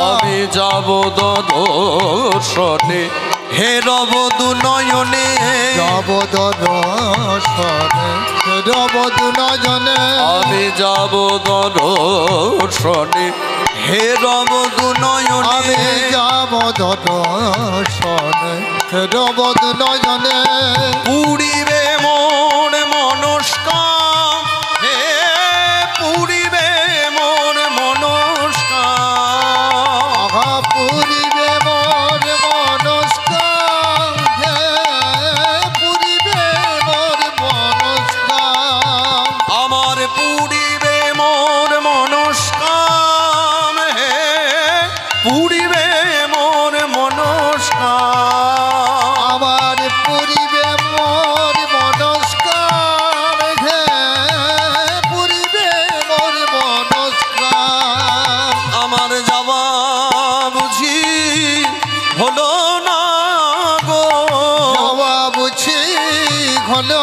Speaker 1: আমি যাব দর্শনে হে রবদু নয়নে,
Speaker 2: যাব দর্শনে রবদু নয়নে
Speaker 1: আমি যাব দর্শনে হে রবদু নয়নে,
Speaker 2: আমি যাব দর্শনে রবদু নয়নে
Speaker 1: পুরিবে মোর মনস্কাম, হে পুরিবে মোর মনস্কাম,
Speaker 2: আহা পুরিবে মোর মনস্কাম হে পুরিবে মোর মনস্কাম
Speaker 1: আমার পুরিবে মোর মনস্কাম, হে পুরিবে মোর মনস্কাম,
Speaker 2: আমার পুরিবে মোর মনস্কাম হে পুরিবে মোর মনস্কাম
Speaker 1: আমার যাওয়া বুঝি হলো না গো,
Speaker 2: যাওয়া বুঝি হলো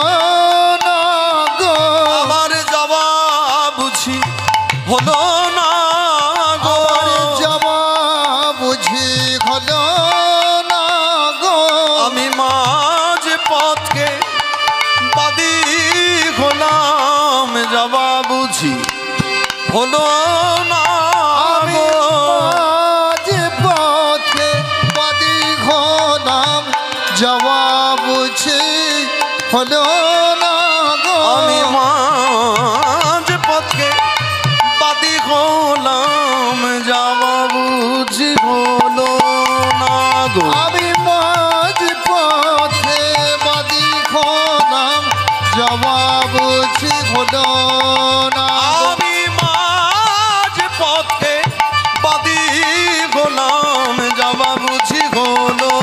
Speaker 2: না গো
Speaker 1: আমার যাওয়া বুঝি হলো না গো,
Speaker 2: আমার যাওয়া বুঝি হলো না গো
Speaker 1: আমি মাঝ পথকে বাদি হলাম, যাওয়া বুঝি হলো না
Speaker 2: আমি
Speaker 1: গো,
Speaker 2: মাঝ পথে বাদি হলাম যাওয়া বুঝি হলো না গো
Speaker 1: আমি মাঝ পথকে বাদি হলাম, যাওয়া বুঝি হলো না গো,
Speaker 2: আমি মাঝ পথে বাদি হলাম যাওয়া বুঝি হলো না গো
Speaker 1: আমি মাঝ পথকে বাদি হলাম, যাওয়া বুঝি হলো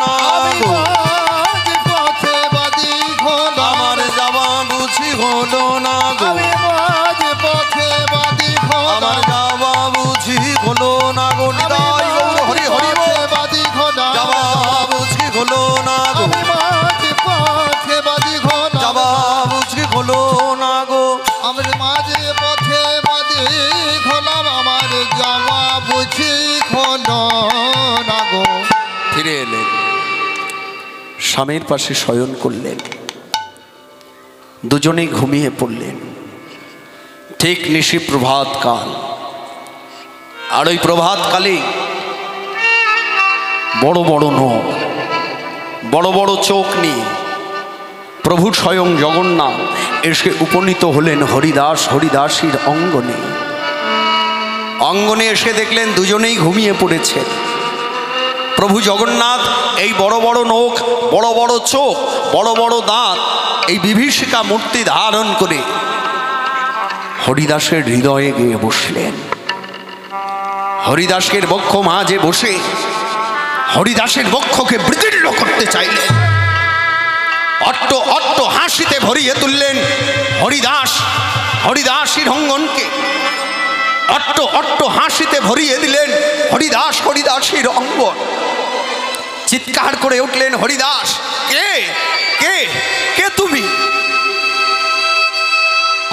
Speaker 1: না
Speaker 2: আমি
Speaker 1: গো,
Speaker 2: মাঝ পথে বাদি হলাম
Speaker 1: আমার যাওয়া বুঝি হলো না গো,
Speaker 2: আমি মাঝ পথে বাদি
Speaker 1: আমার
Speaker 2: হলাম
Speaker 1: যাওয়া বুঝি হলো না গো, নিতাই গৌর হরি হরি বল।
Speaker 2: বাদি হলাম
Speaker 1: যাওয়া বুঝি হলো না গো,
Speaker 2: আমি মাঝ পথে বাদি হলাম
Speaker 1: যাওয়া বুঝি হলো না গো,
Speaker 2: আমার মাঝে পথে বাদি হলাম আমার যাওয়া বুঝি হলো না গো
Speaker 1: ফিরে এলেন, স্বামীর পাশে শয়ন করলেন, দুজনেই ঘুমিয়ে পড়লেন। ঠিক নিশি প্রভাত কাল, আর ওই প্রভাতকালে বড় বড় নখ, বড় বড় চোখ নিয়ে প্রভু স্বয়ং জগন্নাথ এসে উপনীত হলেন হরিদাস হরিদাসীর অঙ্গনে। অঙ্গনে এসে দেখলেন দুজনেই ঘুমিয়ে পড়েছেন। প্রভু জগন্নাথ এই বড় বড় নখ, বড় বড় চোখ, বড় বড় দাঁত, এই বিভীষিকা মূর্তি ধারণ করে হরিদাসের হৃদয়ে গিয়ে বসলেন। হরিদাসের বক্ষ মাঝে বসে হরিদাসের বক্ষকে বিদীর্ণ করতে চাইলেন। অট্ট অট্ট হাসিতে ভরিয়ে তুললেন হরিদাস হরিদাসীর অঙ্গনকে। অট্ট অট্ট হাসিতে ভরিয়ে দিলেন হরিদাস হরিদাসীর অঙ্গন। চিৎকার করে উঠলেন, হরিদাস, কে কে কে তুমি?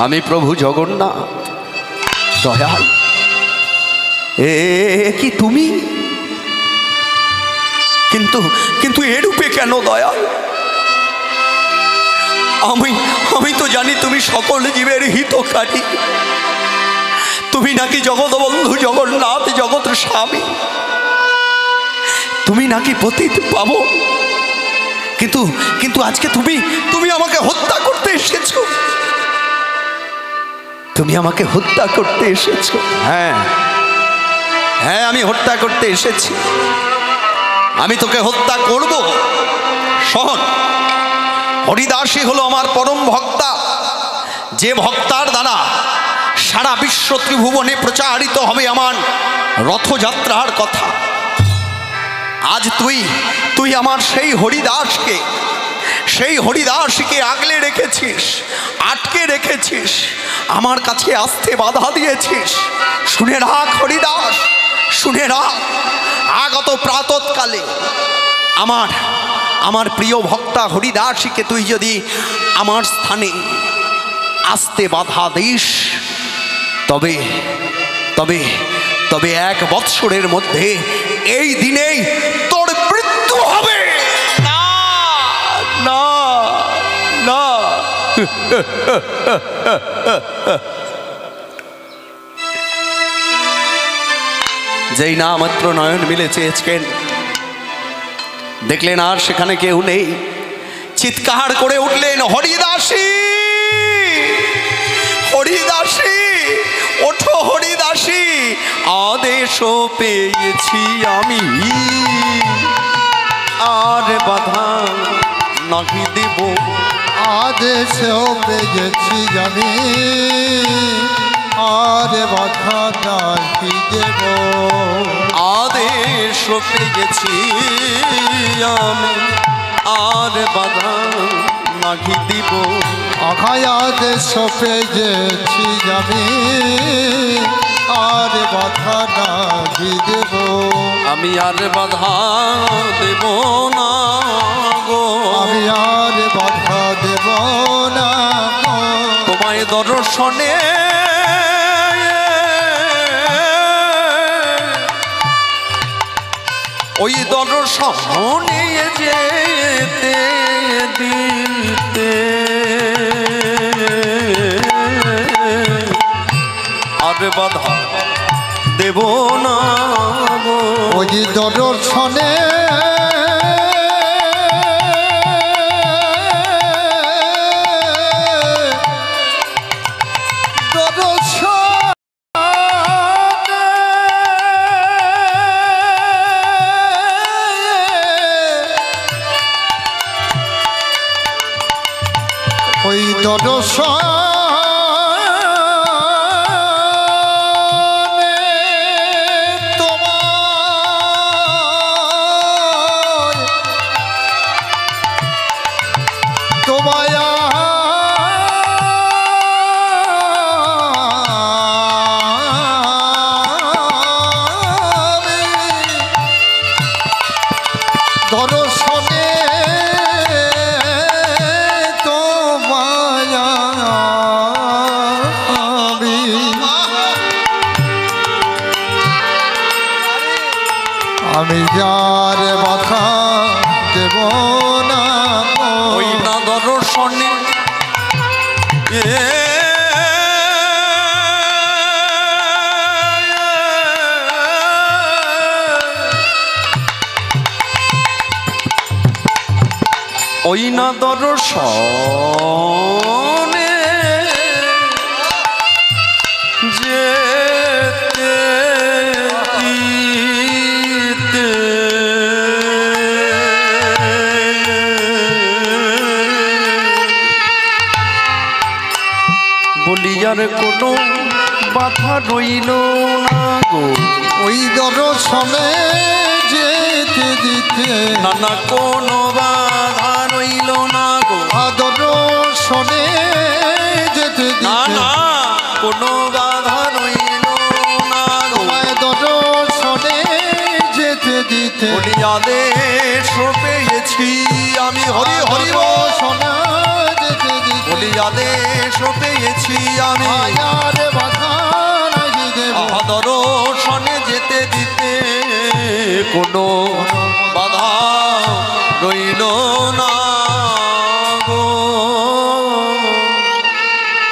Speaker 1: আমি প্রভু জগন্নাথ। দয়াল, এ কি তুমি? কিন্তু কিন্তু এরূপে কেন দয়াল? আমি তো জানি তুমি সকল জীবের হিতকারী। তুমি নাকি জগৎবন্ধু জগন্নাথ, জগৎ স্বামী। তুমি নাকি পতিত পাবন। কিন্তু কিন্তু আজকে তুমি আমাকে হত্যা করতে এসেছো। তুমি আমাকে হত্যা করতে এসেছো। হ্যাঁ হ্যাঁ, আমি হত্যা করতে এসেছি। আমি তোকে হত্যা করব। শোন, হরিদাসী হলো আমার পরম ভক্তা, যে ভক্তার দ্বারা সারা বিশ্ব ত্রিভুবনে প্রচারিত হবে আমার রথযাত্রার কথা। আজ তুই আমার সেই হরিদাসকে আগলে রেখেছিস, আটকে রেখেছিস, আমার কাছে আসতে বাধা দিয়েছিস। শুনে রাখ হরিদাস, শুনে রাখ, আগত প্রাতঃকালে আমার প্রিয় ভক্তা হরিদাসীকে তুই যদি আমার স্থানে আসতে বাধা দিস, তবে তবে তবে 1 বৎসরের মধ্যে এই দিনেই তোর মৃত্যু হবে। না না না। যেই না মাত্র নয়ন মিলে চেয়েছেন, দেখলেন আর সেখানে কেউ নেই। চিৎকার করে উঠলেন, হরিদাসী, হরিদাসী, ওঠো হরিদাসী, আদেশ পেয়েছি আমি, আর বাধা নাহি দেব।
Speaker 2: আদেশ পেয়েছি আমি, আর বাধা নাহি দেব।
Speaker 1: আদেশ পেয়েছি আমি, আর বাধা নাহি দিব।
Speaker 2: আদেশ পেয়েছি আমি, আর বাধা নাহি দেব।
Speaker 1: আমি আর বাধা দেব না গো,
Speaker 2: আমি আর বাধা দেব না গো।
Speaker 1: তোমায় দর্শনে ওই দর্শনে যেতে দিতে আর বাধা দেব না গো।
Speaker 2: ওই দর্শনে ওই দর্শনে তোমায় দর্শনে আমি যার বাধা দেব না।
Speaker 1: ওই না দর্শনে ওই না দর্শনে যেতে দিতে বলিয়া আর কোনো বাধা রইল না গো,
Speaker 2: ওই দর্শনে যেতে দিতে
Speaker 1: নানা কোনো বাধা রইল না গো,
Speaker 2: দর্শনে যেতে
Speaker 1: না
Speaker 2: দিতে
Speaker 1: না কোনো বাধা রইল না গো,
Speaker 2: তোমায় দর্শনে যেতে দিতে
Speaker 1: বলি আদেশ পেয়েছি আমি, হরি হরি
Speaker 2: সোনা যেতে দিতে
Speaker 1: বলি আদেশ পেয়েছি আমি,
Speaker 2: আয়ার বাধা নাই দেব
Speaker 1: দর্শনে যেতে দিতে কোনো